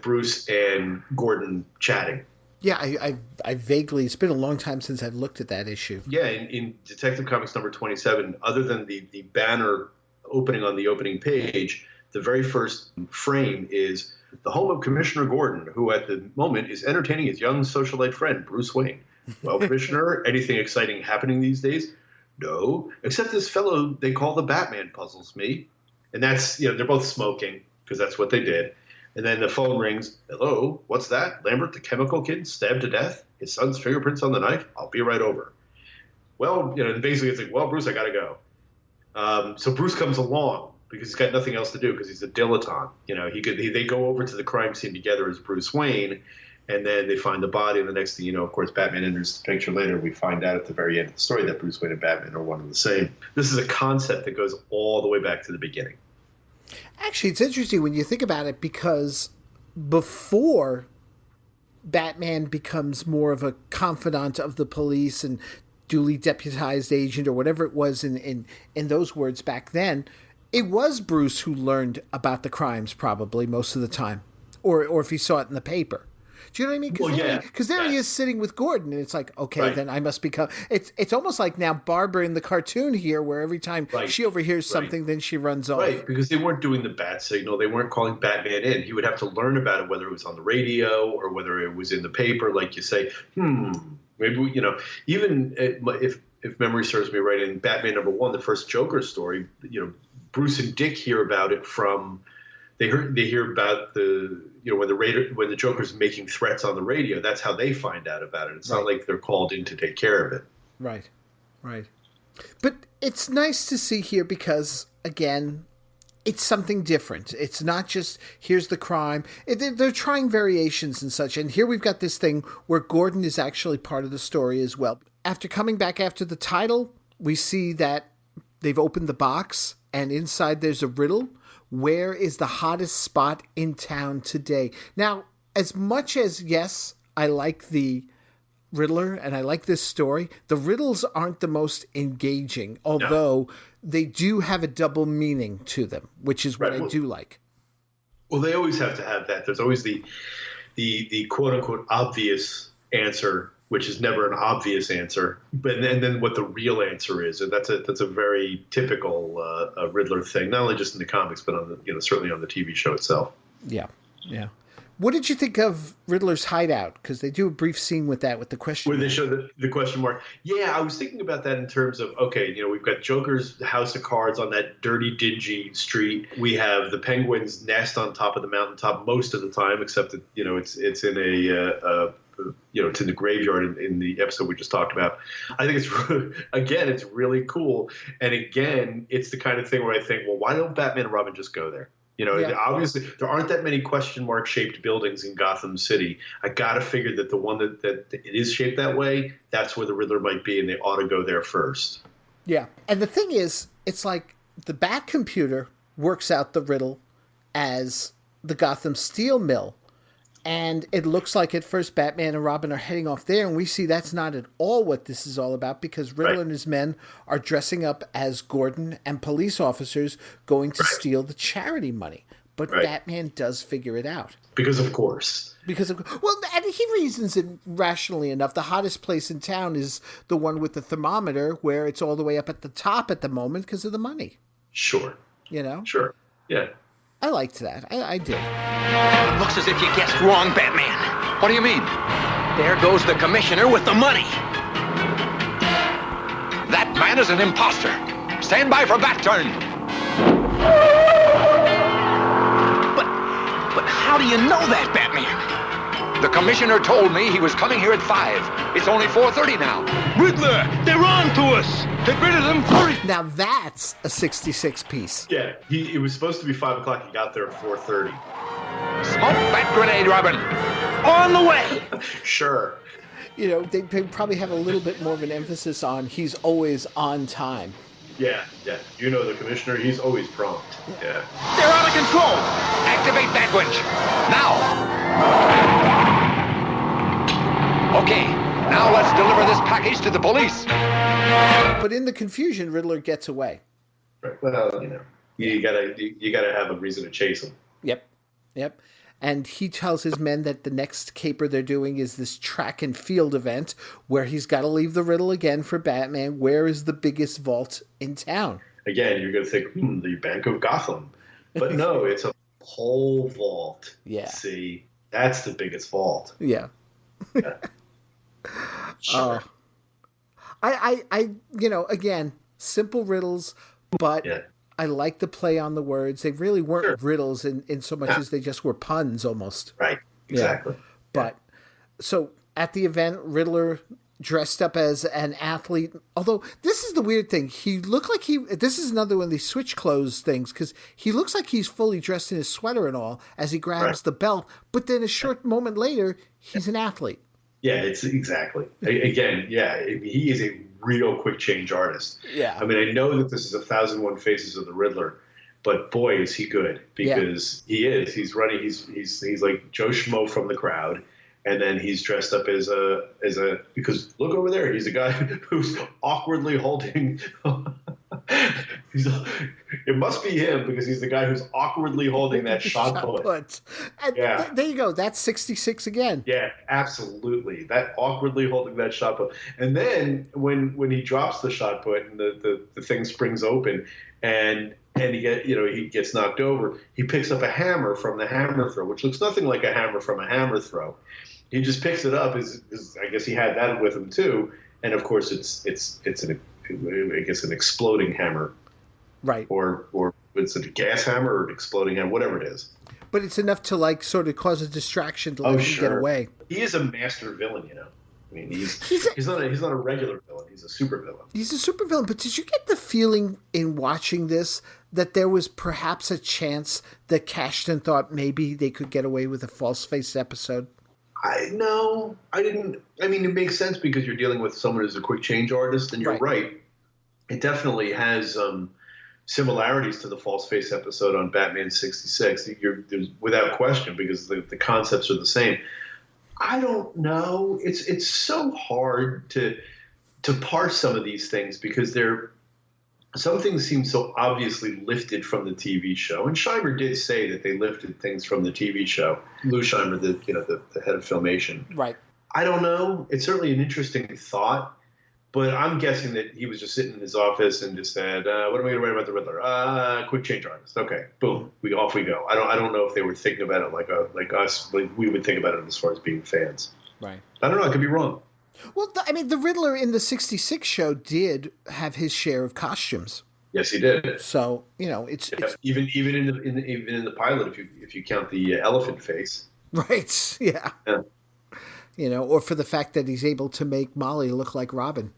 Bruce and Gordon chatting. Yeah, I vaguely, it's been a long time since I've looked at that issue. Yeah, in Detective Comics number 27, other than the banner opening on the opening page, the very first frame is the home of Commissioner Gordon, who at the moment is entertaining his young socialite friend, Bruce Wayne. Well, Commissioner, anything exciting happening these days? No, except this fellow they call the Batman puzzles me. And that's, they're both smoking, because that's what they did. And then the phone rings. Hello, what's that? Lambert, the chemical kid, stabbed to death? His son's fingerprints on the knife? I'll be right over. Well, and basically it's like, well, Bruce, I got to go. So Bruce comes along because he's got nothing else to do because he's a dilettante. They go over to the crime scene together as Bruce Wayne, and then they find the body. And the next thing of course, Batman enters the picture later. We find out at the very end of the story that Bruce Wayne and Batman are one and the same. This is a concept that goes all the way back to the beginning. Actually, it's interesting when you think about it, because before Batman becomes more of a confidant of the police and duly deputized agent or whatever it was in those words back then, it was Bruce who learned about the crimes probably most of the time, or if he saw it in the paper. Do you know what I mean? Because there he is sitting with Gordon, and it's like, okay, then I must become... It's almost like now Barbara in the cartoon here, where every time she overhears something, then she runs off. Right, because they weren't doing the bat signal. They weren't calling Batman in. He would have to learn about it, whether it was on the radio or whether it was in the paper, like you say, maybe, even if memory serves me right, in Batman #1, the first Joker story, Bruce and Dick hear about it from... They hear about when the Joker's making threats on the radio. That's how they find out about it. It's not like they're called in to take care of it. Right. But it's nice to see here because, again, it's something different. It's not just, here's the crime. They're trying variations and such. And here we've got this thing where Gordon is actually part of the story as well. After coming back after the title, we see that they've opened the box, and inside there's a riddle. Where is the hottest spot in town today? Now, as much as, yes, I like the Riddler and I like this story, the riddles aren't the most engaging, although they do have a double meaning to them, which is what I do like. Well, they always have to have that. There's always the quote-unquote obvious answer, which is never an obvious answer, and then what the real answer is, and that's a very typical Riddler thing, not only just in the comics, but on the certainly on the TV show itself. Yeah. What did you think of Riddler's hideout? Because they do a brief scene with that, with the question mark. Where they show the question mark. Yeah, I was thinking about that in terms of, okay, we've got Joker's house of cards on that dirty, dingy street. We have the Penguin's nest on top of the mountaintop most of the time, except that it's in a it's in the graveyard in the episode we just talked about. I think it's really cool. And again, it's the kind of thing where I think, well, why don't Batman and Robin just go there? Obviously there aren't that many question mark shaped buildings in Gotham City. I got to figure that the one that it is shaped that way, that's where the Riddler might be, and they ought to go there first. Yeah. And the thing is, it's like the Bat computer works out the riddle as the Gotham steel mill. And it looks like at first Batman and Robin are heading off there, and we see that's not at all what this is all about, because Riddler and his men are dressing up as Gordon and police officers going to steal the charity money. But Batman does figure it out. Because of course. And he reasons it rationally enough. The hottest place in town is the one with the thermometer, where it's all the way up at the top at the moment because of the money. Sure. Sure. Yeah. I liked that. I did. It looks as if you guessed wrong, Batman. What do you mean? There goes the commissioner with the money. That man is an imposter. Stand by for bat turn. But how do you know that, Batman? The commissioner told me he was coming here at 5. It's only 4:30 now. Riddler, they're on to us. Get rid of them. Hurry. Now that's a 66 piece. Yeah, it was supposed to be 5 o'clock. He got there at 4:30. Smoke that grenade, Robin. On the way. Sure. You know, they probably have a little bit more of an emphasis on he's always on time. Yeah. You know the commissioner, he's always prompt. Yeah. They're out of control. Activate that winch. Now. Okay, now let's deliver this package to the police. But in the confusion, Riddler gets away. Right. Well, you gotta have a reason to chase him. Yep. And he tells his men that the next caper they're doing is this track and field event where he's got to leave the riddle again for Batman. Where is the biggest vault in town? Again, you're going to think, the Bank of Gotham. But no, it's a whole vault. Yeah. See, that's the biggest vault. Yeah. Sure. I again, simple riddles, but I like the play on the words. They really weren't riddles in so much as they just were puns almost. Right. Exactly. Yeah. But so at the event, Riddler dressed up as an athlete. Although this is the weird thing. He looked like this is another one of these switch clothes things because he looks like he's fully dressed in his sweater and all as he grabs the belt. But then a short moment later, he's an athlete. Yeah, it's exactly. Again, he is a real quick change artist. Yeah. I mean, I know that this is 1001 Faces of the Riddler, but boy, is he good because he is. He's running. He's like Joe Schmo from the crowd, and then he's dressed up as a because look over there, he's a guy who's awkwardly holding. It must be him because he's the guy who's awkwardly holding that shot put. And there you go. That's 66 again. Yeah, absolutely. That awkwardly holding that shot put. And then when he drops the shot put and the thing springs open and he gets knocked over, he picks up a hammer from the hammer throw, which looks nothing like a hammer from a hammer throw. He just picks it up. I guess he had that with him too. And of course it's an exploding hammer. Right. Or it's a gas hammer or an exploding hammer, whatever it is. But it's enough to sort of cause a distraction to let him get away. He is a master villain, I mean, he's not a regular villain. He's a super villain. He's a super villain. But did you get the feeling in watching this that there was perhaps a chance that Cashton thought maybe they could get away with a false face episode? No, I didn't. I mean, it makes sense because you're dealing with someone who's a quick change artist, and you're right. It definitely has similarities to the false face episode on Batman 66. There's without question because the concepts are the same. I don't know. It's so hard to parse some of these things because some things seem so obviously lifted from the TV show. And Scheimer did say that they lifted things from the TV show. Lou Scheimer, the head of Filmation. Right. I don't know. It's certainly an interesting thought, but I'm guessing that he was just sitting in his office and just said, "What am I going to write about the Riddler? Quick change artist. Okay, boom, off we go." I don't know if they were thinking about it like us, like we would think about it as far as being fans. Right. I don't know. I could be wrong. Well, the Riddler in the 66 show did have his share of costumes. Yes, he did. So it's even in the pilot, if you count the elephant face. Right. Yeah. Or for the fact that he's able to make Molly look like Robin.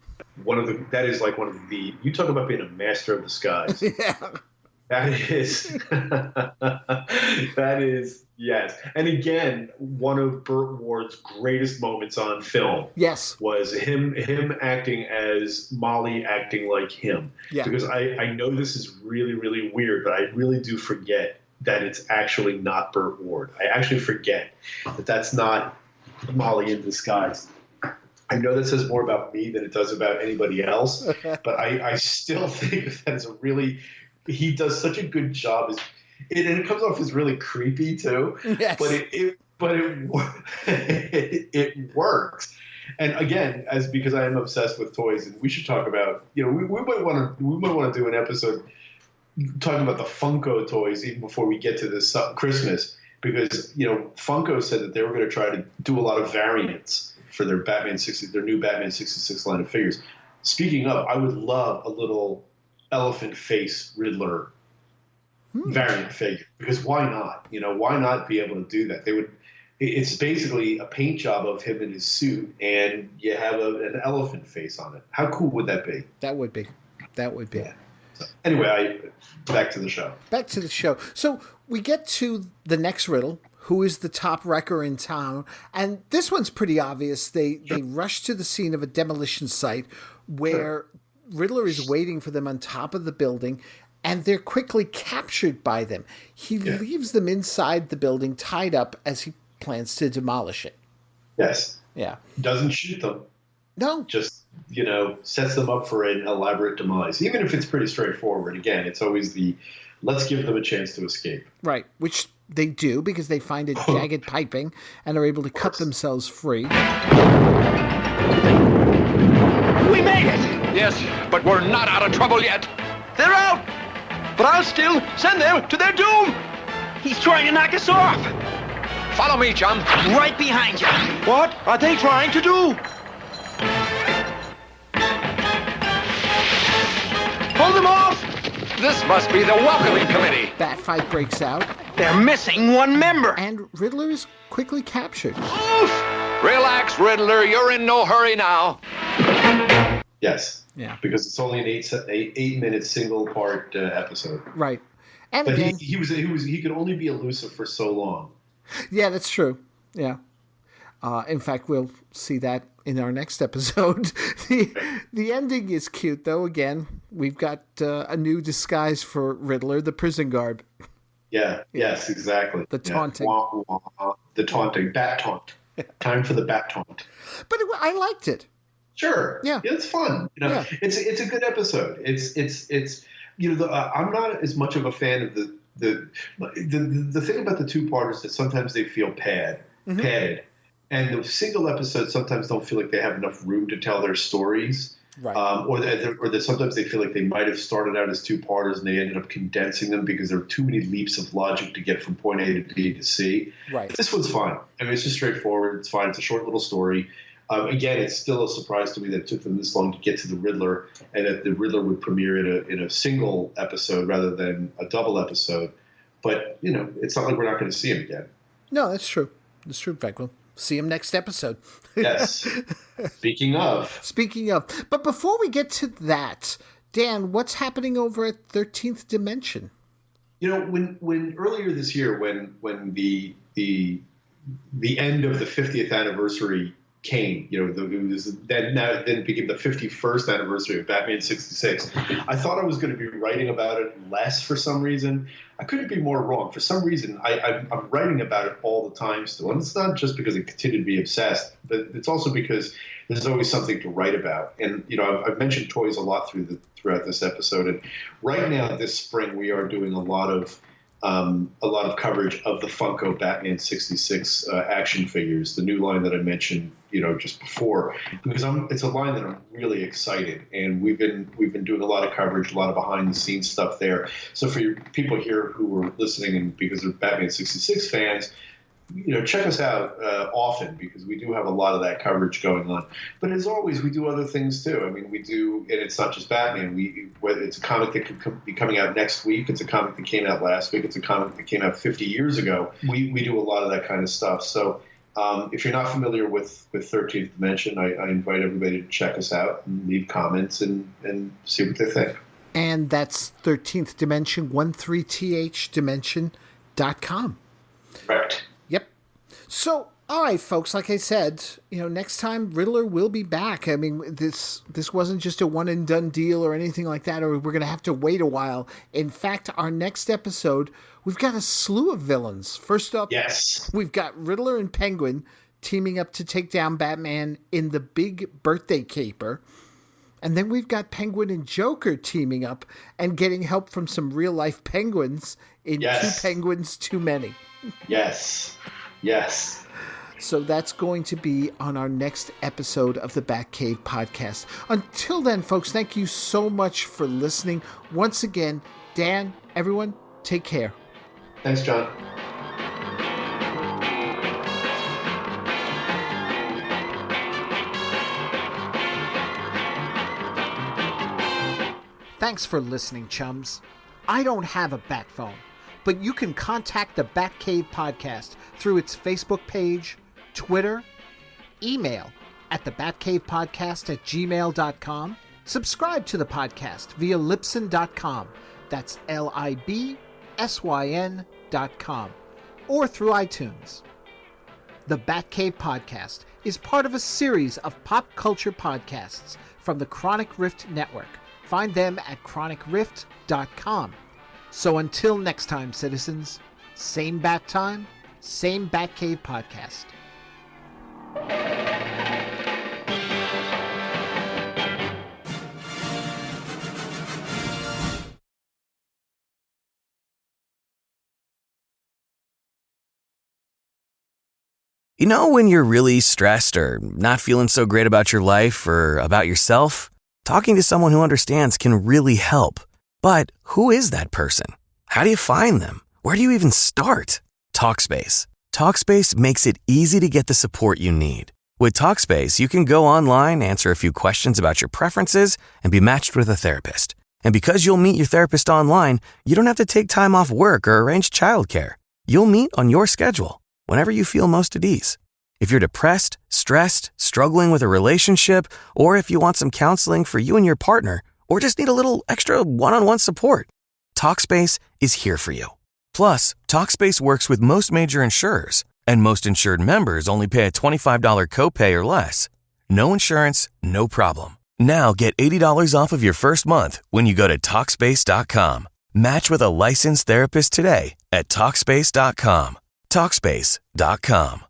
You talk about being a master of disguise. Yeah. That is, yes. And again, one of Burt Ward's greatest moments on film. Yes. Was him acting as Molly acting like him. Yeah. Because I know this is really, really weird, but I really do forget that it's actually not Burt Ward. I actually forget that that's not Molly in disguise. I know that says more about me than it does about anybody else, but I still think that is he does such a good job, and it comes off as really creepy too. Yes. But it works. And again, because I am obsessed with toys, and we should talk about we might want to do an episode talking about the Funko toys even before we get to this Christmas, because Funko said that they were going to try to do a lot of variants for their new Batman 66 line of figures. Speaking of, I would love a little elephant face Riddler variant figure, because why not? Why not be able to do that? it's basically a paint job of him in his suit, and you have an elephant face on it. How cool would that be? That would be. Yeah. So, anyway, back to the show. Back to the show. So we get to the next riddle. Who is the top wrecker in town? And this one's pretty obvious. They rush to the scene of a demolition site where Riddler is waiting for them on top of the building, and they're quickly captured by them. He leaves them inside the building tied up as he plans to demolish it. Yes. Yeah. Doesn't shoot them. No. Just, sets them up for an elaborate demise. Even if it's pretty straightforward. Again, it's always let's give them a chance to escape. Right. Which they do because they find a jagged piping and are able to cut themselves free. We made it! Yes, but we're not out of trouble yet. They're out! But I'll still send them to their doom! He's trying to knock us off! Follow me, chum. Right behind you. What are they trying to do? Hold them off! This must be the welcoming committee. Bat fight breaks out. They're missing one member. And Riddler is quickly captured. Oof! Relax, Riddler. You're in no hurry now. Yes. Yeah. Because it's only an 8-minute single part episode. Right. And but again, he could only be elusive for so long. Yeah, that's true. Yeah. In fact, we'll see that in our next episode. The ending is cute, though. Again, we've got a new disguise for Riddler, the prison garb. Yeah. Yes, exactly. The taunting. Wah, wah. The taunting. Bat taunt. Time for the bat taunt. But I liked it. Sure. Yeah. It's fun. It's a good episode. It's I'm not as much of a fan of the thing about the two-parters that sometimes they feel padded. And the single episodes sometimes don't feel like they have enough room to tell their stories. Right. Or that sometimes they feel like they might have started out as two-parters and they ended up condensing them because there are too many leaps of logic to get from point A to B to C. Right. This one's fine. I mean, it's just straightforward. It's fine. It's a short little story. Again, it's still a surprise to me that it took them this long to get to the Riddler, and that the Riddler would premiere in a single episode rather than a double episode. But, it's not like we're not going to see him again. No, that's true. That's true. In fact, we'll see him next episode. Yes. Speaking of. But before we get to that, Dan, what's happening over at 13th Dimension? When earlier this year, when the end of the 50th anniversary came, then it became the 51st anniversary of Batman 66. I thought I was going to be writing about it less for some reason. I couldn't be more wrong. For some reason, I'm writing about it all the time still. And it's not just because I continue to be obsessed, but it's also because there's always something to write about. And, I've mentioned toys a lot throughout this episode. And right now, this spring, we are doing a lot of coverage of the Funko Batman 66 action figures, the new line that I mentioned, just before, because it's a line that I'm really excited, and we've been doing a lot of coverage, a lot of behind the scenes stuff there. So for your people here who are listening and because they're Batman 66 fans, check us out often, because we do have a lot of that coverage going on. But as always, we do other things too. I mean, we do, and it's not just Batman. Whether it's a comic that could be coming out next week, it's a comic that came out last week, it's a comic that came out 50 years ago. We do a lot of that kind of stuff. So if you're not familiar with 13th Dimension, I invite everybody to check us out and leave comments and see what they think. And that's 13th Dimension, 13th dimension.com. Correct. So, all right, folks, like I said, next time Riddler will be back. I mean, this wasn't just a one-and-done deal or anything like that, or we're going to have to wait a while. In fact, our next episode, we've got a slew of villains. First up, yes, we've got Riddler and Penguin teaming up to take down Batman in the Big Birthday Caper. And then we've got Penguin and Joker teaming up and getting help from some real-life penguins in Two Penguins Too Many. Yes. So that's going to be on our next episode of the Batcave podcast. Until then, folks, thank you so much for listening. Once again, Dan, everyone, take care. Thanks, John. Thanks for listening, chums. I don't have a bat phone, but you can contact the Batcave Podcast through its Facebook page, Twitter, email at thebatcavepodcast@gmail.com, subscribe to the podcast via Libsyn.com, that's LIBSYN.com, or through iTunes. The Batcave Podcast is part of a series of pop culture podcasts from the Chronic Rift Network. Find them at chronicrift.com. So until next time, citizens, same bat time, same Batcave Podcast. You know when you're really stressed or not feeling so great about your life or about yourself? Talking to someone who understands can really help. But who is that person? How do you find them? Where do you even start? Talkspace. Talkspace makes it easy to get the support you need. With Talkspace, you can go online, answer a few questions about your preferences, and be matched with a therapist. And because you'll meet your therapist online, you don't have to take time off work or arrange childcare. You'll meet on your schedule, whenever you feel most at ease. If you're depressed, stressed, struggling with a relationship, or if you want some counseling for you and your partner, or just need a little extra one-on-one support, Talkspace is here for you. Plus, Talkspace works with most major insurers, and most insured members only pay a $25 copay or less. No insurance, no problem. Now get $80 off of your first month when you go to Talkspace.com. Match with a licensed therapist today at Talkspace.com. Talkspace.com.